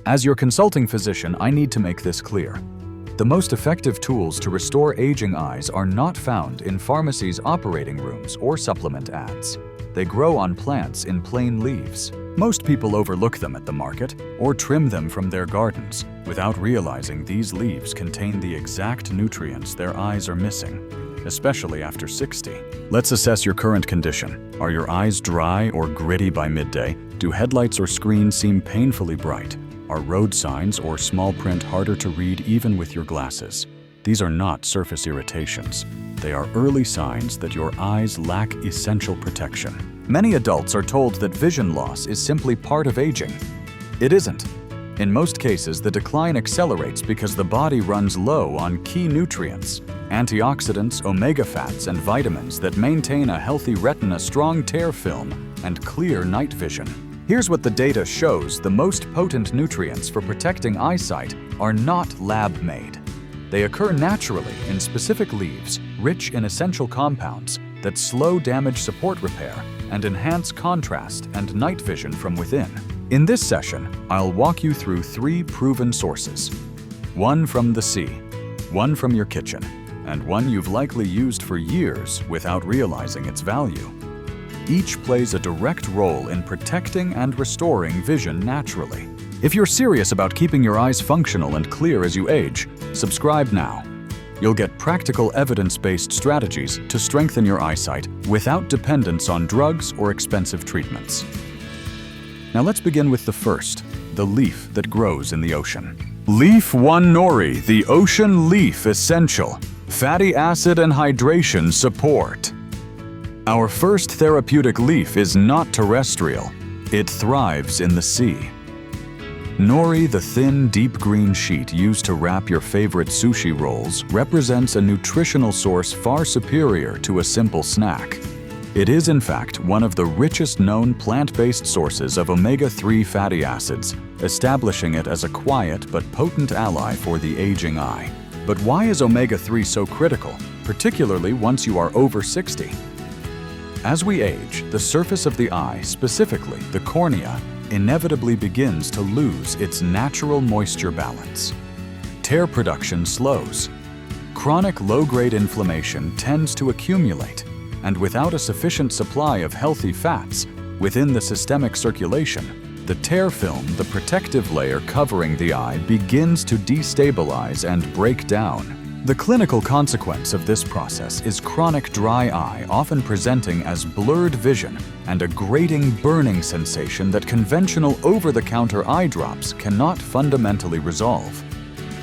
As your consulting physician, I need to make this clear. The most effective tools to restore aging eyes are not found in pharmacies' operating rooms or supplement ads. They grow on plants in plain leaves. Most people overlook them at the market or trim them from their gardens without realizing these leaves contain the exact nutrients their eyes are missing, especially after 60. Let's assess your current condition. Are your eyes dry or gritty by midday? Do headlights or screens seem painfully bright? Are road signs or small print harder to read even with your glasses? These are not surface irritations. They are early signs that your eyes lack essential protection. Many adults are told that vision loss is simply part of aging. It isn't. In most cases, the decline accelerates because the body runs low on key nutrients, antioxidants, omega fats, and vitamins that maintain a healthy retina, strong tear film, and clear night vision. Here's what the data shows: the most potent nutrients for protecting eyesight are not lab-made. They occur naturally in specific leaves, rich in essential compounds that slow damage, support repair, and enhance contrast and night vision from within. In this session, I'll walk you through 3 proven sources. One from the sea, one from your kitchen, and one you've likely used for years without realizing its value. Each plays a direct role in protecting and restoring vision naturally. If you're serious about keeping your eyes functional and clear as you age, subscribe now. You'll get practical evidence-based strategies to strengthen your eyesight without dependence on drugs or expensive treatments. Now let's begin with the first, the leaf that grows in the ocean. Leaf 1 Nori, the ocean leaf essential. Fatty acid and hydration support. Our first therapeutic leaf is not terrestrial. It thrives in the sea. Nori, the thin, deep green sheet used to wrap your favorite sushi rolls, represents a nutritional source far superior to a simple snack. It is, in fact, one of the richest known plant-based sources of omega-3 fatty acids, establishing it as a quiet but potent ally for the aging eye. But why is omega-3 so critical, particularly once you are over 60? As we age, the surface of the eye, specifically the cornea, inevitably begins to lose its natural moisture balance. Tear production slows. Chronic low-grade inflammation tends to accumulate, and without a sufficient supply of healthy fats within the systemic circulation, the tear film, the protective layer covering the eye, begins to destabilize and break down. The clinical consequence of this process is chronic dry eye, often presenting as blurred vision and a grating, burning sensation that conventional over-the-counter eye drops cannot fundamentally resolve.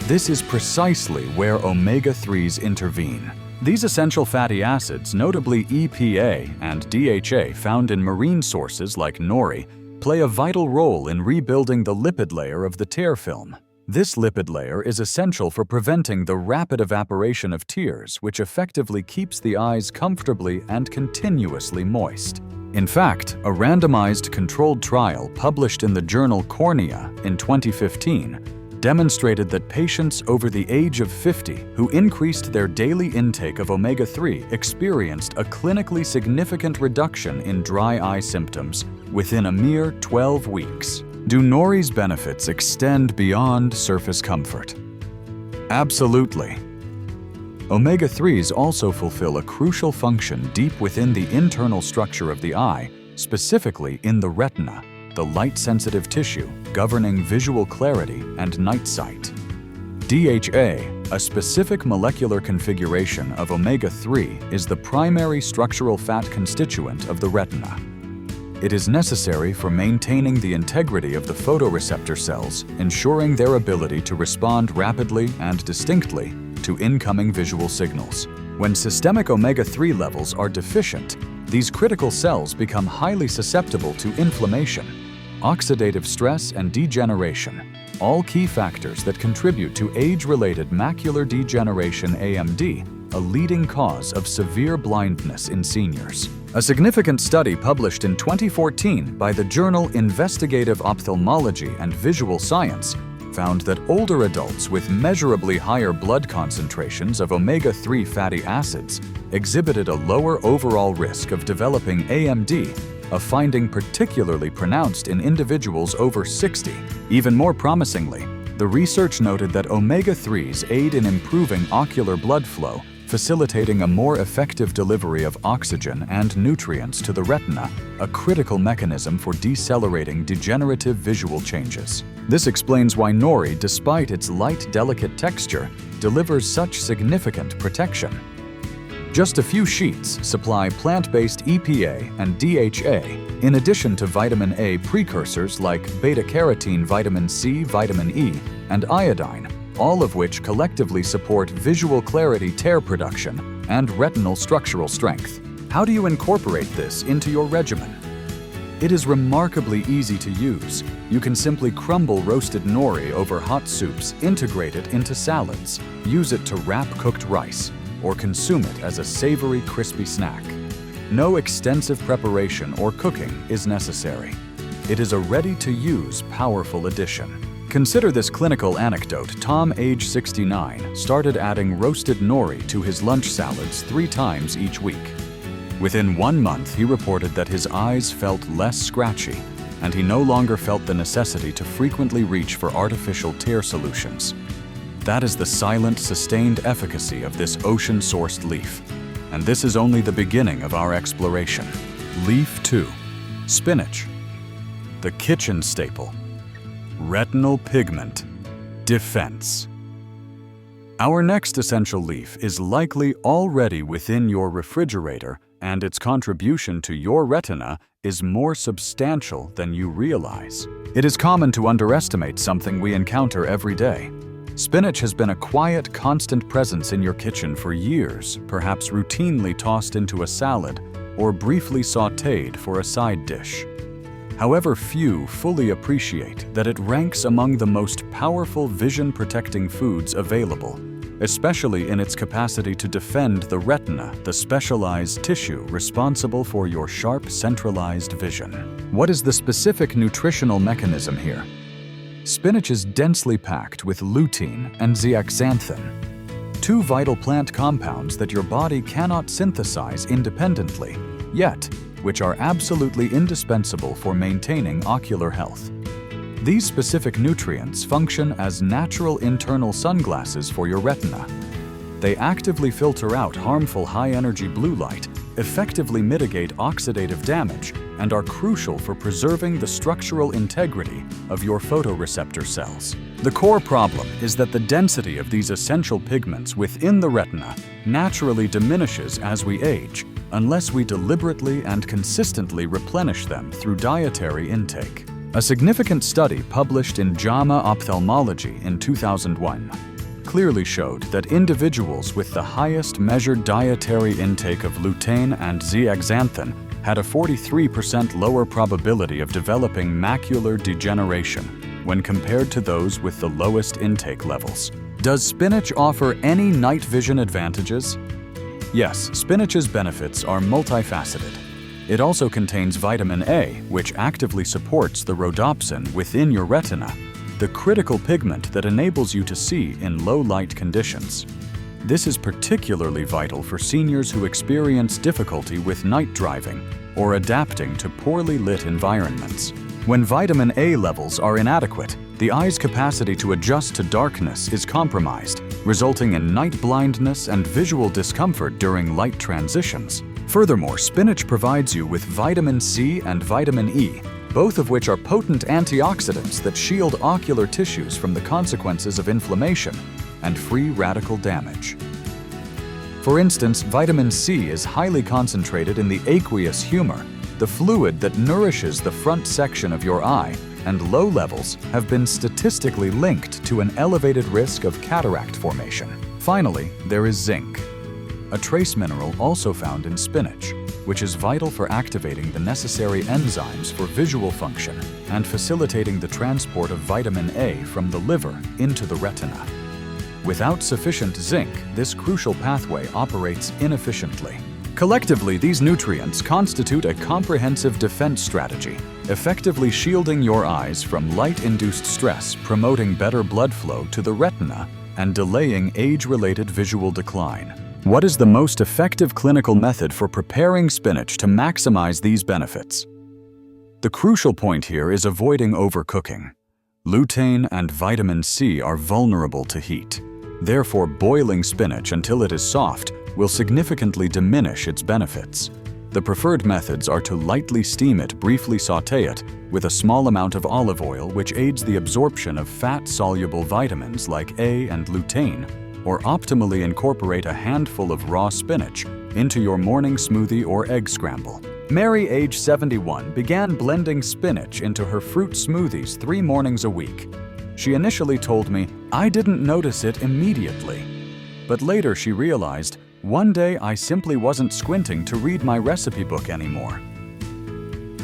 This is precisely where omega-3s intervene. These essential fatty acids, notably EPA and DHA found in marine sources like nori, play a vital role in rebuilding the lipid layer of the tear film. This lipid layer is essential for preventing the rapid evaporation of tears, which effectively keeps the eyes comfortably and continuously moist. In fact, a randomized controlled trial published in the journal Cornea in 2015 demonstrated that patients over the age of 50 who increased their daily intake of omega-3 experienced a clinically significant reduction in dry eye symptoms within a mere 12 weeks. Do Nori's benefits extend beyond surface comfort? Absolutely. Omega-3s also fulfill a crucial function deep within the internal structure of the eye, specifically in the retina, the light-sensitive tissue governing visual clarity and night sight. DHA, a specific molecular configuration of omega-3, is the primary structural fat constituent of the retina. It is necessary for maintaining the integrity of the photoreceptor cells, ensuring their ability to respond rapidly and distinctly to incoming visual signals. When systemic omega-3 levels are deficient, these critical cells become highly susceptible to inflammation, oxidative stress, and degeneration, all key factors that contribute to age-related macular degeneration (AMD), a leading cause of severe blindness in seniors. A significant study published in 2014 by the journal Investigative Ophthalmology and Visual Science found that older adults with measurably higher blood concentrations of omega-3 fatty acids exhibited a lower overall risk of developing AMD a finding particularly pronounced in individuals over 60. Even more promisingly, the research noted that omega-3s aid in improving ocular blood flow, facilitating a more effective delivery of oxygen and nutrients to the retina, a critical mechanism for decelerating degenerative visual changes. This explains why Nori, despite its light, delicate texture, delivers such significant protection. Just a few sheets supply plant-based EPA and DHA, in addition to vitamin A precursors like beta-carotene, vitamin C, vitamin E, and iodine, all of which collectively support visual clarity, tear production, and retinal structural strength. How do you incorporate this into your regimen? It is remarkably easy to use. You can simply crumble roasted nori over hot soups, integrate it into salads, use it to wrap cooked rice, or consume it as a savory, crispy snack. No extensive preparation or cooking is necessary. It is a ready-to-use, powerful addition. Consider this clinical anecdote. Tom, age 69, started adding roasted nori to his lunch salads 3 times each week. Within 1 month, he reported that his eyes felt less scratchy, and he no longer felt the necessity to frequently reach for artificial tear solutions. That is the silent, sustained efficacy of this ocean-sourced leaf. And this is only the beginning of our exploration. Leaf 2. Spinach. The kitchen staple. Retinal pigment. Defense. Our next essential leaf is likely already within your refrigerator, and its contribution to your retina is more substantial than you realize. It is common to underestimate something we encounter every day. Spinach has been a quiet, constant presence in your kitchen for years, perhaps routinely tossed into a salad or briefly sautéed for a side dish. However, few fully appreciate that it ranks among the most powerful vision-protecting foods available, especially in its capacity to defend the retina, the specialized tissue responsible for your sharp, centralized vision. What is the specific nutritional mechanism here? Spinach is densely packed with lutein and zeaxanthin, 2 vital plant compounds that your body cannot synthesize independently, yet which are absolutely indispensable for maintaining ocular health. These specific nutrients function as natural internal sunglasses for your retina. They actively filter out harmful high-energy blue light, effectively mitigate oxidative damage, and are crucial for preserving the structural integrity of your photoreceptor cells. The core problem is that the density of these essential pigments within the retina naturally diminishes as we age, unless we deliberately and consistently replenish them through dietary intake. A significant study published in JAMA Ophthalmology in 2001 clearly showed that individuals with the highest measured dietary intake of lutein and zeaxanthin had a 43% lower probability of developing macular degeneration when compared to those with the lowest intake levels. Does spinach offer any night vision advantages? Yes, spinach's benefits are multifaceted. It also contains vitamin A, which actively supports the rhodopsin within your retina, the critical pigment that enables you to see in low-light conditions. This is particularly vital for seniors who experience difficulty with night driving or adapting to poorly lit environments. When vitamin A levels are inadequate, the eye's capacity to adjust to darkness is compromised, resulting in night blindness and visual discomfort during light transitions. Furthermore, spinach provides you with vitamin C and vitamin E, both of which are potent antioxidants that shield ocular tissues from the consequences of inflammation and free radical damage. For instance, vitamin C is highly concentrated in the aqueous humor, the fluid that nourishes the front section of your eye, and low levels have been statistically linked to an elevated risk of cataract formation. Finally, there is zinc, a trace mineral also found in spinach, which is vital for activating the necessary enzymes for visual function and facilitating the transport of vitamin A from the liver into the retina. Without sufficient zinc, this crucial pathway operates inefficiently. Collectively, these nutrients constitute a comprehensive defense strategy, effectively shielding your eyes from light-induced stress, promoting better blood flow to the retina, and delaying age-related visual decline. What is the most effective clinical method for preparing spinach to maximize these benefits? The crucial point here is avoiding overcooking. Lutein and vitamin C are vulnerable to heat. Therefore, boiling spinach until it is soft will significantly diminish its benefits. The preferred methods are to lightly steam it, briefly sauté it, with a small amount of olive oil which aids the absorption of fat-soluble vitamins like A and lutein, or optimally incorporate a handful of raw spinach into your morning smoothie or egg scramble. Mary, age 71, began blending spinach into her fruit smoothies 3 mornings a week. She initially told me, "I didn't notice it immediately." But later she realized, "One day I simply wasn't squinting to read my recipe book anymore."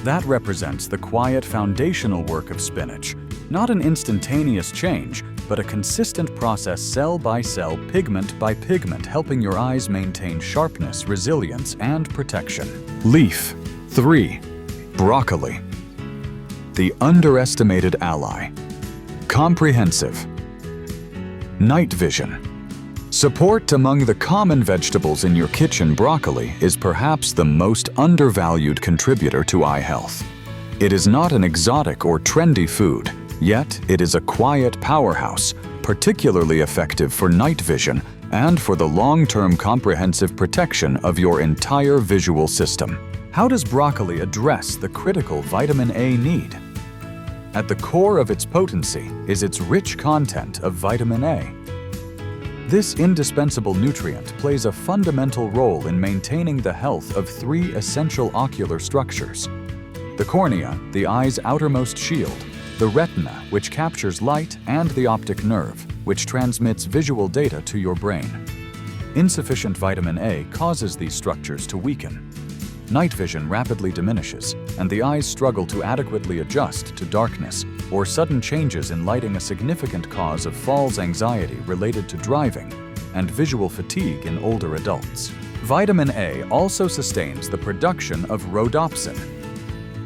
That represents the quiet foundational work of spinach, not an instantaneous change, but a consistent process cell by cell, pigment by pigment, helping your eyes maintain sharpness, resilience, and protection. Leaf 3. Broccoli. The underestimated ally. Comprehensive. Night vision. Support among the common vegetables in your kitchen, broccoli is perhaps the most undervalued contributor to eye health. It is not an exotic or trendy food, yet it is a quiet powerhouse, particularly effective for night vision and for the long-term comprehensive protection of your entire visual system. How does broccoli address the critical vitamin A need? At the core of its potency is its rich content of vitamin A. This indispensable nutrient plays a fundamental role in maintaining the health of 3 essential ocular structures: the cornea, the eye's outermost shield, the retina, which captures light, and the optic nerve, which transmits visual data to your brain. Insufficient vitamin A causes these structures to weaken. Night vision rapidly diminishes, and the eyes struggle to adequately adjust to darkness, or sudden changes in lighting, a significant cause of falls anxiety related to driving and visual fatigue in older adults. Vitamin A also sustains the production of rhodopsin,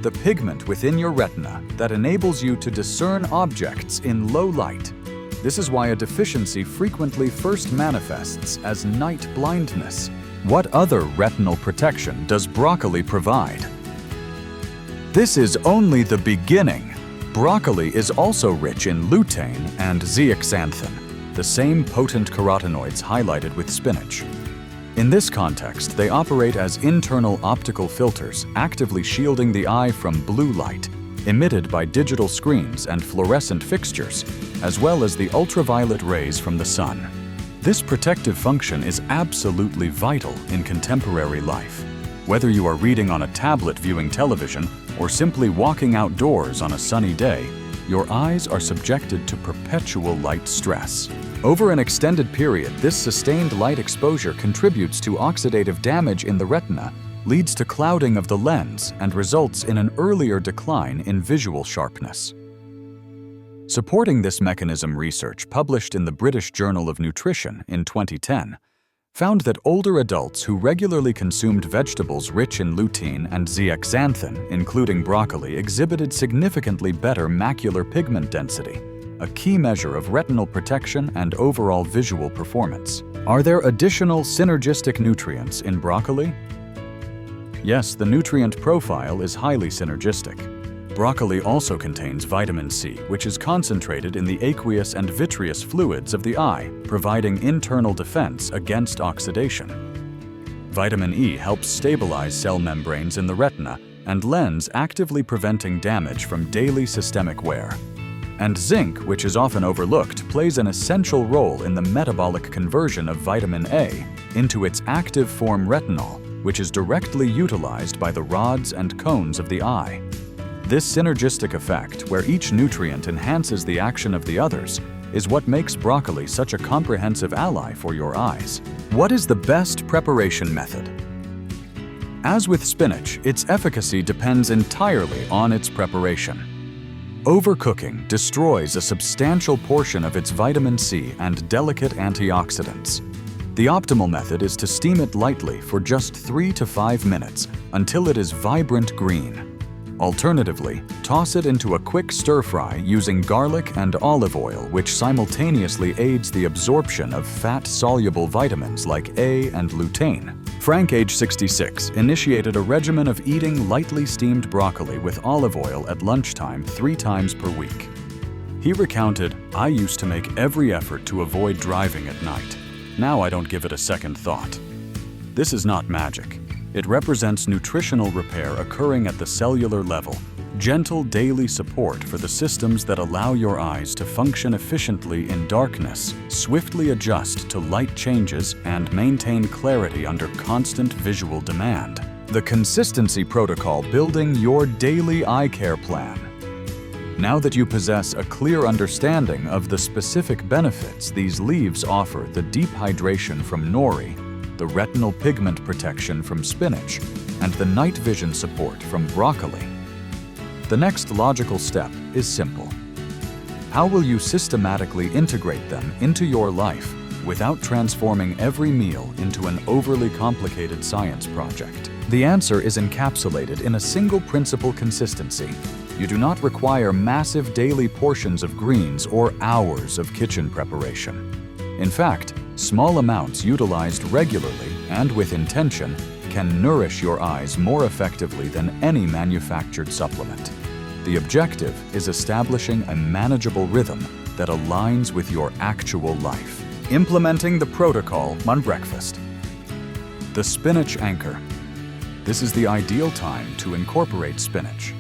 the pigment within your retina that enables you to discern objects in low light. This is why a deficiency frequently first manifests as night blindness. What other retinal protection does broccoli provide? This is only the beginning. Broccoli is also rich in lutein and zeaxanthin, the same potent carotenoids highlighted with spinach. In this context, they operate as internal optical filters, actively shielding the eye from blue light emitted by digital screens and fluorescent fixtures, as well as the ultraviolet rays from the sun. This protective function is absolutely vital in contemporary life. Whether you are reading on a tablet, viewing television, or simply walking outdoors on a sunny day, your eyes are subjected to perpetual light stress. Over an extended period, this sustained light exposure contributes to oxidative damage in the retina, leads to clouding of the lens, and results in an earlier decline in visual sharpness. Supporting this mechanism, research published in the British Journal of Nutrition in 2010 found that older adults who regularly consumed vegetables rich in lutein and zeaxanthin, including broccoli, exhibited significantly better macular pigment density, a key measure of retinal protection and overall visual performance. Are there additional synergistic nutrients in broccoli? Yes, the nutrient profile is highly synergistic. Broccoli also contains vitamin C, which is concentrated in the aqueous and vitreous fluids of the eye, providing internal defense against oxidation. Vitamin E helps stabilize cell membranes in the retina and lens, actively preventing damage from daily systemic wear. And zinc, which is often overlooked, plays an essential role in the metabolic conversion of vitamin A into its active form retinal, which is directly utilized by the rods and cones of the eye. This synergistic effect, where each nutrient enhances the action of the others, is what makes broccoli such a comprehensive ally for your eyes. What is the best preparation method? As with spinach, its efficacy depends entirely on its preparation. Overcooking destroys a substantial portion of its vitamin C and delicate antioxidants. The optimal method is to steam it lightly for just 3 to 5 minutes until it is vibrant green. Alternatively, toss it into a quick stir-fry using garlic and olive oil, which simultaneously aids the absorption of fat-soluble vitamins like A and lutein. Frank, age 66, initiated a regimen of eating lightly steamed broccoli with olive oil at lunchtime 3 times per week. He recounted, "I used to make every effort to avoid driving at night. Now I don't give it a second thought." This is not magic. It represents nutritional repair occurring at the cellular level, gentle daily support for the systems that allow your eyes to function efficiently in darkness, swiftly adjust to light changes, and maintain clarity under constant visual demand. The consistency protocol building your daily eye care plan. Now that you possess a clear understanding of the specific benefits these leaves offer, the deep hydration from nori, the retinal pigment protection from spinach, and the night vision support from broccoli, the next logical step is simple. How will you systematically integrate them into your life without transforming every meal into an overly complicated science project? The answer is encapsulated in a single principle: consistency. You do not require massive daily portions of greens or hours of kitchen preparation. In fact, small amounts utilized regularly and with intention can nourish your eyes more effectively than any manufactured supplement. The objective is establishing a manageable rhythm that aligns with your actual life. Implementing the protocol on breakfast. The spinach anchor. This is the ideal time to incorporate spinach.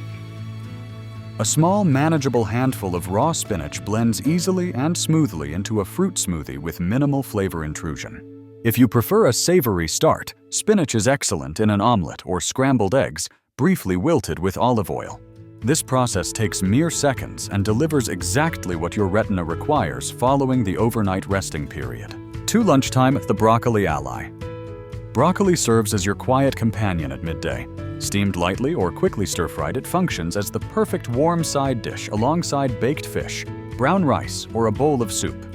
A small, manageable handful of raw spinach blends easily and smoothly into a fruit smoothie with minimal flavor intrusion. If you prefer a savory start, spinach is excellent in an omelet or scrambled eggs, briefly wilted with olive oil. This process takes mere seconds and delivers exactly what your retina requires following the overnight resting period. To lunchtime, the broccoli ally. Broccoli serves as your quiet companion at midday. Steamed lightly or quickly stir-fried, it functions as the perfect warm side dish alongside baked fish, brown rice, or a bowl of soup.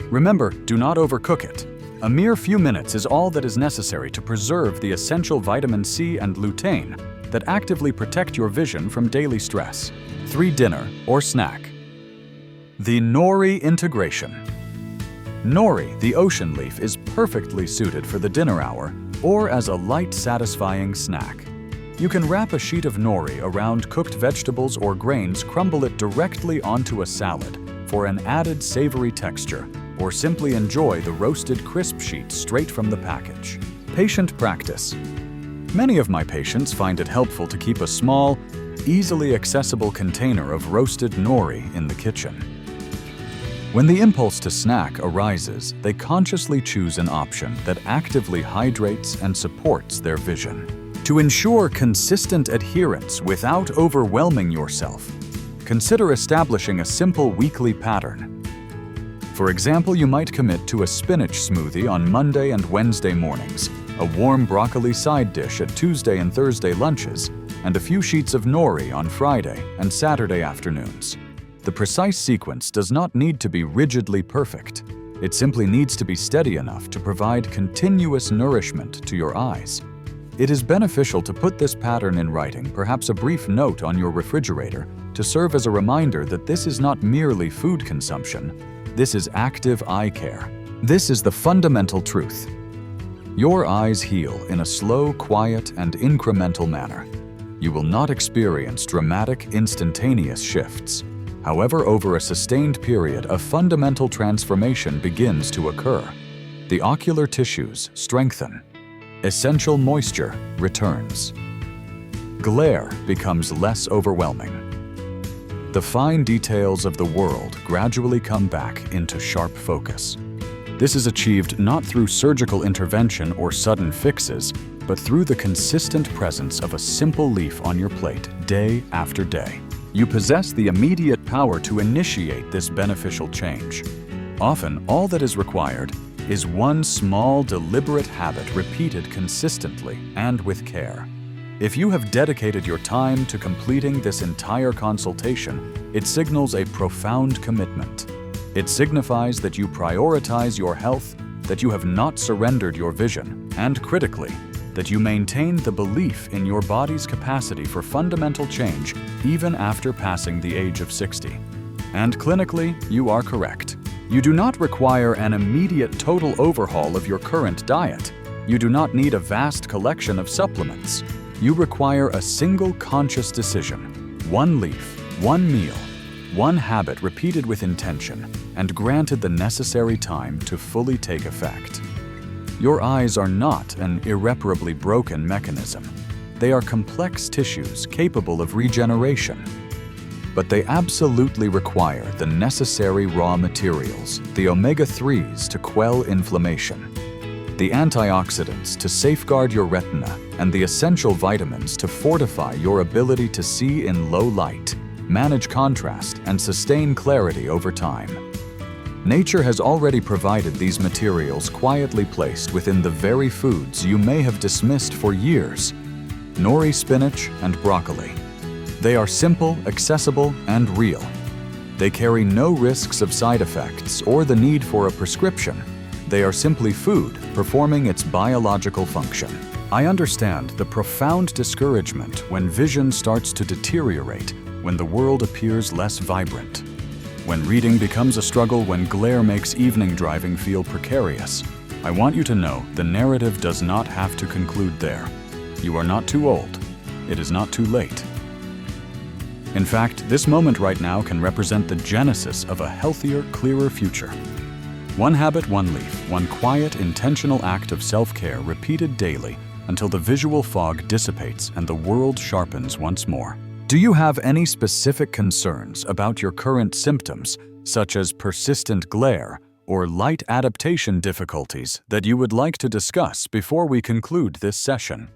Remember, do not overcook it. A mere few minutes is all that is necessary to preserve the essential vitamin C and lutein that actively protect your vision from daily stress. 3. Dinner or snack. The nori integration. Nori, the ocean leaf, is perfectly suited for the dinner hour or as a light, satisfying snack. You can wrap a sheet of nori around cooked vegetables or grains, crumble it directly onto a salad for an added savory texture, or simply enjoy the roasted crisp sheet straight from the package. Patient practice. Many of my patients find it helpful to keep a small, easily accessible container of roasted nori in the kitchen. When the impulse to snack arises, they consciously choose an option that actively hydrates and supports their vision. To ensure consistent adherence without overwhelming yourself, consider establishing a simple weekly pattern. For example, you might commit to a spinach smoothie on Monday and Wednesday mornings, a warm broccoli side dish at Tuesday and Thursday lunches, and a few sheets of nori on Friday and Saturday afternoons. The precise sequence does not need to be rigidly perfect. It simply needs to be steady enough to provide continuous nourishment to your eyes. It is beneficial to put this pattern in writing, perhaps a brief note on your refrigerator, to serve as a reminder that this is not merely food consumption. This is active eye care. This is the fundamental truth. Your eyes heal in a slow, quiet, and incremental manner. You will not experience dramatic, instantaneous shifts. However, over a sustained period, a fundamental transformation begins to occur. The ocular tissues strengthen. Essential moisture returns. Glare becomes less overwhelming. The fine details of the world gradually come back into sharp focus. This is achieved not through surgical intervention or sudden fixes, but through the consistent presence of a simple leaf on your plate day after day. You possess the immediate power to initiate this beneficial change. Often, all that is required is one small, deliberate habit repeated consistently and with care. If you have dedicated your time to completing this entire consultation, it signals a profound commitment. It signifies that you prioritize your health, that you have not surrendered your vision, and critically, that you maintain the belief in your body's capacity for fundamental change even after passing the age of 60. And clinically, you are correct. You do not require an immediate total overhaul of your current diet. You do not need a vast collection of supplements. You require a single conscious decision, one leaf, one meal, one habit repeated with intention, and granted the necessary time to fully take effect. Your eyes are not an irreparably broken mechanism. They are complex tissues capable of regeneration. But they absolutely require the necessary raw materials, the omega-3s to quell inflammation, the antioxidants to safeguard your retina, and the essential vitamins to fortify your ability to see in low light, manage contrast, and sustain clarity over time. Nature has already provided these materials quietly placed within the very foods you may have dismissed for years: nori, spinach, and broccoli. They are simple, accessible, and real. They carry no risks of side effects or the need for a prescription. They are simply food performing its biological function. I understand the profound discouragement when vision starts to deteriorate, when the world appears less vibrant, when reading becomes a struggle, when glare makes evening driving feel precarious. I want you to know the narrative does not have to conclude there. You are not too old. It is not too late. In fact, this moment right now can represent the genesis of a healthier, clearer future. One habit, one leaf, one quiet, intentional act of self-care repeated daily until the visual fog dissipates and the world sharpens once more. Do you have any specific concerns about your current symptoms, such as persistent glare or light adaptation difficulties, that you would like to discuss before we conclude this session?